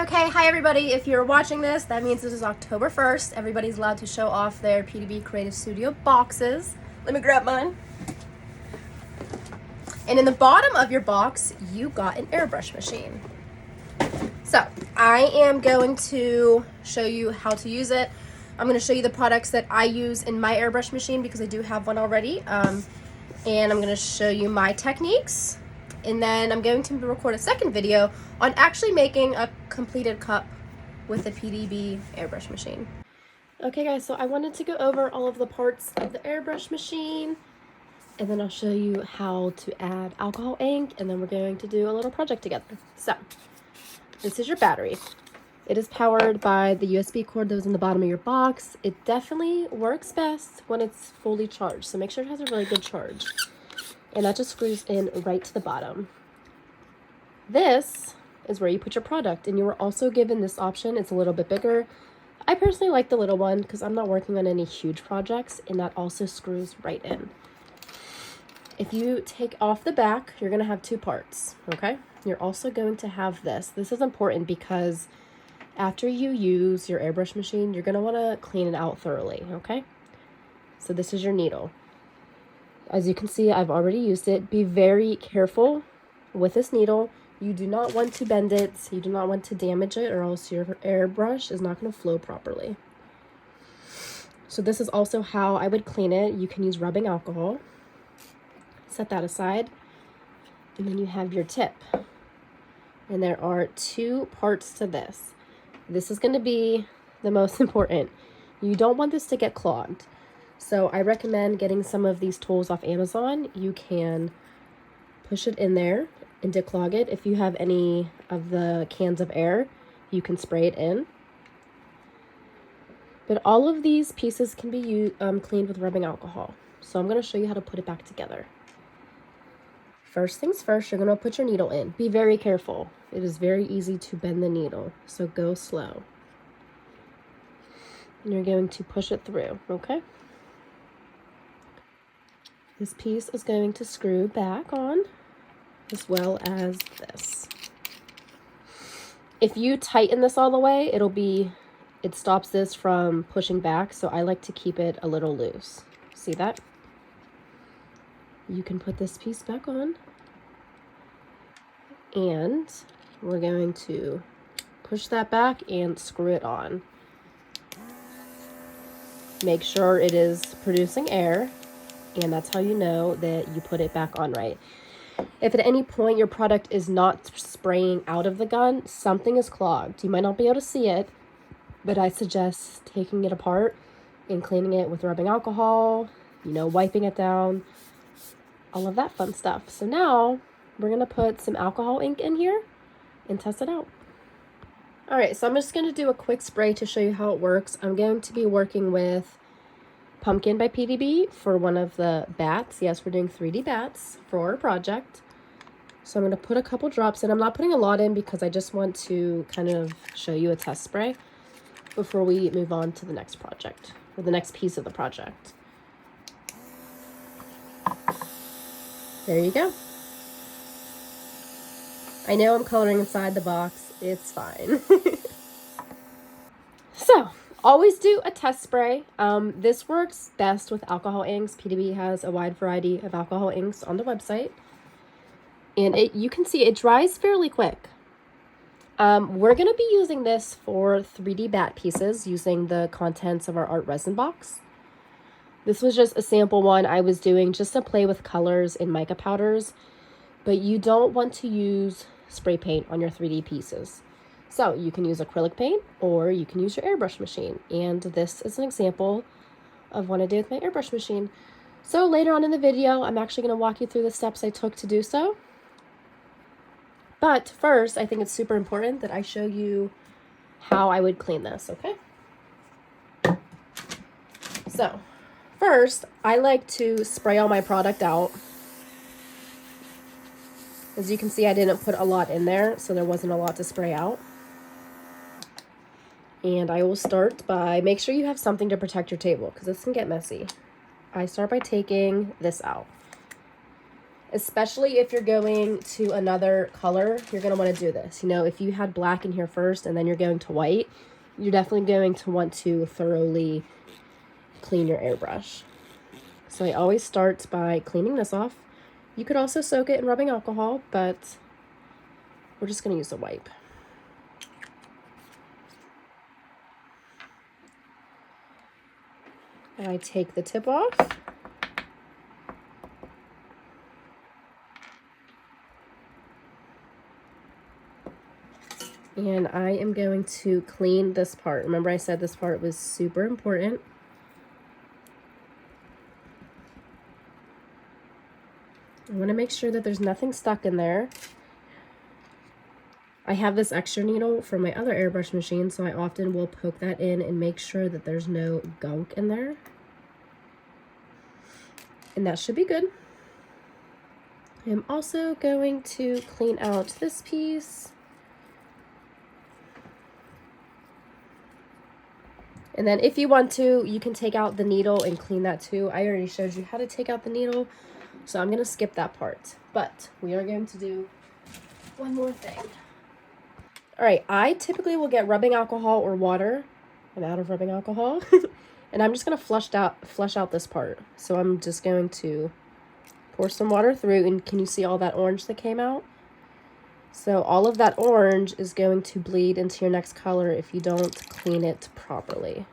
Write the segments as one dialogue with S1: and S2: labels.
S1: Okay, hi everybody. If you're watching this, that means this is October 1st. Everybody's allowed to show off their PDB Creative Studio boxes. Let me grab mine. And in the bottom of your box, you got an airbrush machine. So I am going to show you how to use it. I'm going to show you the products that I use in my airbrush machine because I do have one already. And I'm going to show you my techniques. And then I'm going to record a second video on actually making a completed cup with the PDB airbrush machine. Okay guys, so I wanted to go over all of the parts of the airbrush machine, and then I'll show you how to add alcohol ink, and then we're going to do a little project together. So, this is your battery. It is powered by the USB cord that was in the bottom of your box. It definitely works best when it's fully charged, so make sure it has a really good charge. And that just screws in right to the bottom. This is where you put your product, and you were also given this option. It's a little bit bigger. I personally like the little one because I'm not working on any huge projects, and that also screws right in. If you take off the back, you're going to have two parts, okay? You're also going to have this. This is important because after you use your airbrush machine, you're going to want to clean it out thoroughly, okay? So this is your needle. As you can see, I've already used it. Be very careful with this needle. You do not want to bend it. You do not want to damage it, or else your airbrush is not going to flow properly. So this is also how I would clean it. You can use rubbing alcohol. Set that aside. And then you have your tip. And there are two parts to this. This is going to be the most important. You don't want this to get clogged. So I recommend getting some of these tools off Amazon. You can push it in there and declog it. If you have any of the cans of air, you can spray it in. But all of these pieces can be cleaned with rubbing alcohol. So I'm going to show you how to put it back together. First things first, you're going to put your needle in. Be very careful. It is very easy to bend the needle, so go slow. And you're going to push it through, okay? This piece is going to screw back on, as well as this. If you tighten this all the way, it stops this from pushing back, so I like to keep it a little loose. See that? You can put this piece back on, and we're going to push that back and screw it on. Make sure it is producing air, and that's how you know that you put it back on right. If at any point your product is not spraying out of the gun, something is clogged. You might not be able to see it, but I suggest taking it apart and cleaning it with rubbing alcohol, wiping it down, all of that fun stuff. So now we're going to put some alcohol ink in here and test it out. All right, so I'm just going to do a quick spray to show you how it works. I'm going to be working with Pumpkin by PDB for one of the bats. Yes, we're doing 3D bats for our project. So I'm going to put a couple drops in. I'm not putting a lot in because I just want to kind of show you a test spray before we move on to the next project, or the next piece of the project. There you go. I know I'm coloring inside the box. It's fine. So, always do a test spray. This works best with alcohol inks. PDB has a wide variety of alcohol inks on the website. And you can see it dries fairly quick. We're going to be using this for 3D bat pieces using the contents of our art resin box. This was just a sample one I was doing just to play with colors and mica powders. But you don't want to use spray paint on your 3D pieces. So you can use acrylic paint, or you can use your airbrush machine. And this is an example of what I did with my airbrush machine. So later on in the video, I'm actually going to walk you through the steps I took to do so. But first, I think it's super important that I show you how I would clean this, okay? So first, I like to spray all my product out. As you can see, I didn't put a lot in there, so there wasn't a lot to spray out. And I will start by, make sure you have something to protect your table because this can get messy. I start by taking this out. especially if you're going to another color. You're going to want to do this. You know, if you had black in here first and then you're going to white, you're definitely going to want to thoroughly clean your airbrush. So I always start by cleaning this off. You could also soak it in rubbing alcohol, but we're just going to use a wipe. And I take the tip off. And I am going to clean this part. Remember I said this part was super important. I want to make sure that there's nothing stuck in there. I have this extra needle from my other airbrush machine, so I often will poke that in and make sure that there's no gunk in there. And that should be good. I'm also going to clean out this piece. And then if you want to, you can take out the needle and clean that too. I already showed you how to take out the needle, so I'm going to skip that part. But we are going to do one more thing. All right, I typically will get rubbing alcohol or water. I'm out of rubbing alcohol. And I'm just going to flush out this part. So I'm just going to pour some water through, and can you see all that orange that came out? So all of that orange is going to bleed into your next color if you don't clean it properly.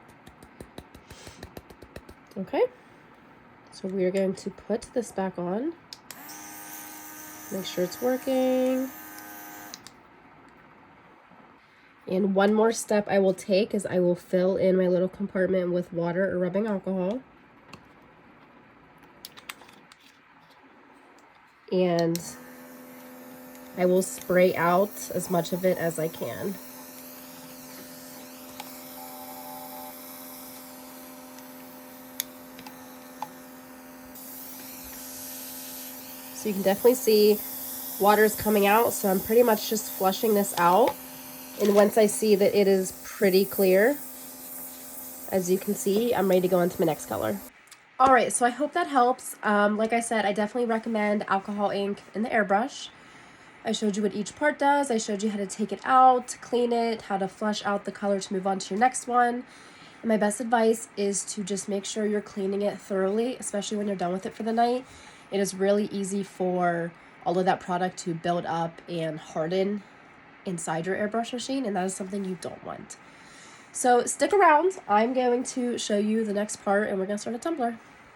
S1: Okay, so we are going to put this back on. Make sure it's working. And one more step I will take is I will fill in my little compartment with water or rubbing alcohol. And I will spray out as much of it as I can. So you can definitely see water is coming out, so I'm pretty much just flushing this out. And once I see that it is pretty clear, as you can see, I'm ready to go into my next color. All right, so I hope that helps. Like I said, I definitely recommend alcohol ink in the airbrush. I showed you what each part does. I showed you how to take it out, clean it, how to flush out the color to move on to your next one. And my best advice is to just make sure you're cleaning it thoroughly, especially when you're done with it for the night. It is really easy for all of that product to build up and harden inside your airbrush machine, and that is something you don't want. So stick around. I'm going to show you the next part, and we're going to start a tumbler.